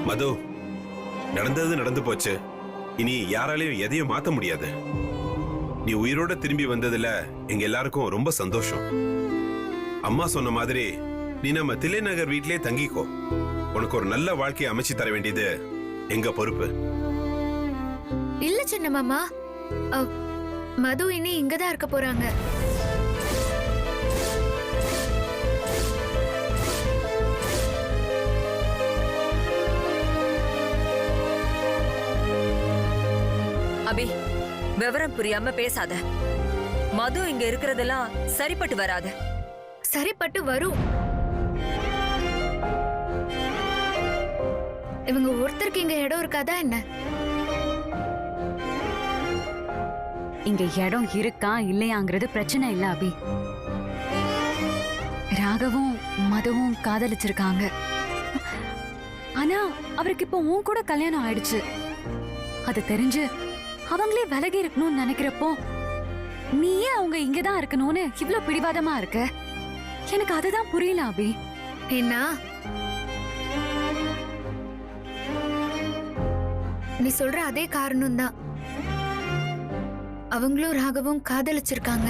மது, நடந்தது நடந்து போச்சு. இனி யாராலையும் எதையும் மாத்த முடியாது. நீ உயிரோட திரும்பி வந்ததுல எங்க எல்லாருக்கும் ரொம்ப சந்தோஷம். அம்மா சொன்ன மாதிரி நீ நம்ம தில்லை நகர் வீட்டிலே தங்கிக்கோ. உனக்கு ஒரு நல்ல வாழ்க்கையை அமைச்சு தர வேண்டியது எங்க பொறுப்பு. இல்ல சின்ன மாமா, மது இனி இங்கதான் இருக்க போறாங்க. அபி, விவரம் புரியாம பேசாத. மது இங்க இருக்கிறதெல்லாம் சரிப்பட்டு வராது. சரிப்பட்டு வரும். இவங்க ஒருத்தருக்கு இங்க இடம் இருக்காதா என்ன? இங்க இடம் இருக்கா இல்லையாங்கிறது பிரச்சனை இல்ல அபி. ராகவும் மதுவும் காதலிச்சிருக்காங்க. ஆனா அவருக்கு இப்போ உன் கூட கல்யாணம் ஆயிடுச்சு. அது தெரிஞ்சு அவங்களே விலகி இருக்கணும்னு நினைக்கிறப்போ நீயே அவங்க இங்கதான் இருக்கணும்னு இவ்ளோ பிடிவாதமா இருக்க. எனக்கு அதுதான் புரியல அபி. என்ன நீ சொல்ற அதே காரணம் தான். அவங்களும் ராகவும் காதலிச்சிருக்காங்க.